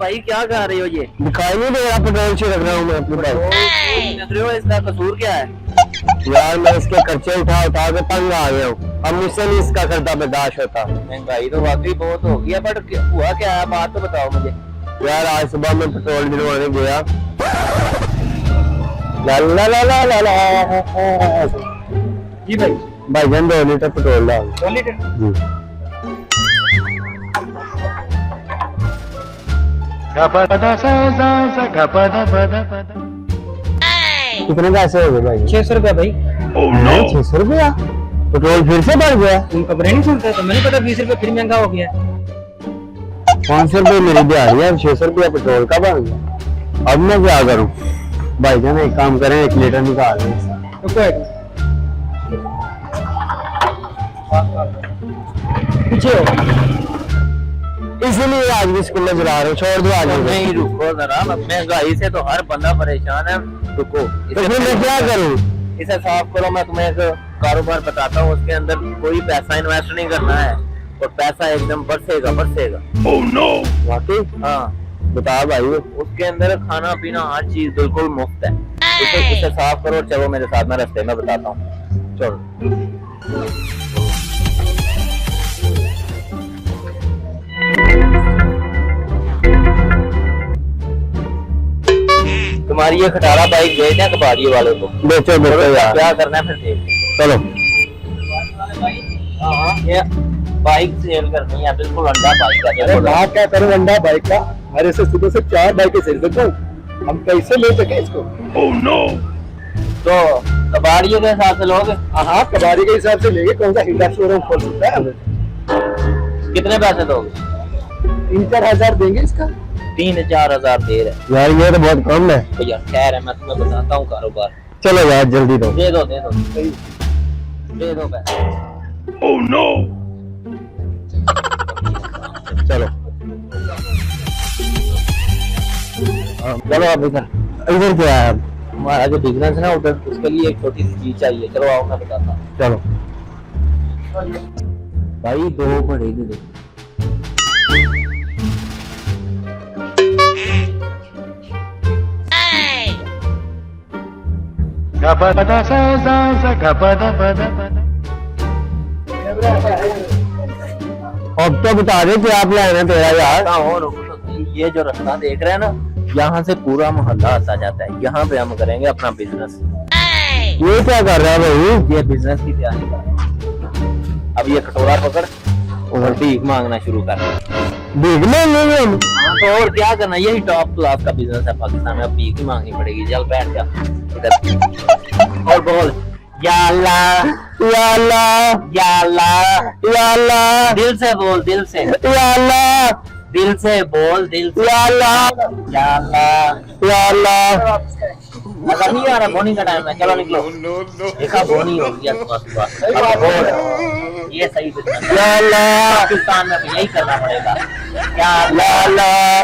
भाई क्या कर रहे हो? ये दिखाई नहीं दे रहा, पेट्रोल से रख रहा हूँ मैं अपने पास। रख रहे हो, इसका कसूर क्या है? यार मैं इसके खर्चे उठा उठा के तंग आ गया हूँ, अब मुझसे नहीं इसका खर्चा बर्दाश्त होता। महंगाई तो वाकई बहुत हो गया, बट हुआ क्या है? बात तो बताओ मुझे। यार आज सुबह मैं पेट्रोल डलवाने गया, ला ला ला ला ला ला जी भाई, भाईजान 2 लीटर पेट्रोल डाल। 2 लीटर जी कितने पैसे हो गए भाई? 600 रुपया भाई। 600 रुपया? पेट्रोल फिर से बढ़ गया? तुम खबरें नहीं सुनते? तो मैंने पता 20 रुपये फिर महंगा हो गया। 500 रुपये मेरी दिहाड़ी है, 600 रुपया पेट्रोल का बढ़ गया। अब मैं क्या करूं? भाईजान एक काम करें, 1 लीटर निकाल लें। पीछे हो, इसीलिए आज भी स्कूल में चला रहा हूँ, छोड़ दो आज। नहीं रुको जरा, महंगाई से तो हर बंदा परेशान है। रुको, तो फिर मैं क्या करूं? इसे साफ करो। मैं तुम्हें एक कारोबार बताता हूँ, उसके अंदर कोई पैसा इन्वेस्ट नहीं करना है और पैसा एकदम बरसेगा बरसेगा। ओह नो, वाकई? हाँ, बता भाई। उसके अंदर खाना पीना हर चीज बिल्कुल मुफ्त है। इसे साफ करो, चलो मेरे साथ, में रास्ते में बताता हूँ, चलो। तुम्हारी ये खटारा बाइक भेज दें कबाड़िए वाले को। बेचो बेचो यार, क्या करना है फिर देख। चलो। हाँ, ये बाइक सेल करनी है, बिल्कुल अंडा बाइक का। अरे बात क्या करूं अंडा बाइक का? हमारे से सुबह से 4 बाइकें सेल करता हूं, हम कैसे ले सके इसको? Oh no. तो कबाड़िए के हिसाब से लोगे? हाँ, कबाड़ी के हिसाब से लेंगे। कौन सा हिंडा शोरूम खोल सकता है हमें? कितने पैसे दोगे? 3-4 हजार देंगे इसका। 3-4 हजार दे रहे यार ये तो बहुत कम है। भैया। खैर है, मैं तुम्हें बताता हूँ कारोबार। चलो यार जल्दी दो। दे दो दे दो दे दो पैसे। Oh no. चलो चलो अब इधर इधर क्या है? हमारा जो बिजनेस है ना उधर, उसके लिए एक छोटी सी चीज चाहिए। चलो आओ, मैं बताता हूँ। चलो भाई 2 बड़े दे दो। अब तो बता दे क्या प्लान है तेरा यार। ये जो रास्ता देख रहे हैं ना, यहाँ से पूरा मोहल्ला आता जाता है। यहाँ पे हम करेंगे अपना बिजनेस। ये क्या कर रहा है भाई? ये बिजनेस की तैयारी कर रहे हैं। अब ये कटोरा पकड़ और भीख मांगना शुरू कर। भीख मांगेंगे हम? हाँ, तो और क्या करना, यही टॉप क्लास का बिजनेस है पाकिस्तान में। अब भीख ही मांगनी पड़ेगी। चल बैठ जा इधर और बोल, या अल्लाह या अल्लाह या अल्लाह या अल्लाह, दिल से बोल, दिल से, या अल्लाह, दिल से बोल, दिल से, या अल्लाह, या अल्लाह। या अल्लाह। अगर नहीं आ रहा, बोनी का टाइम है, चलो निकलो। देखा, बोनी हो गया सुबह। अब बोल, ये सही बिजनेस या अल्लाह, पाकिस्तान में भी यही करना पड़ेगा। या या अल्लाह।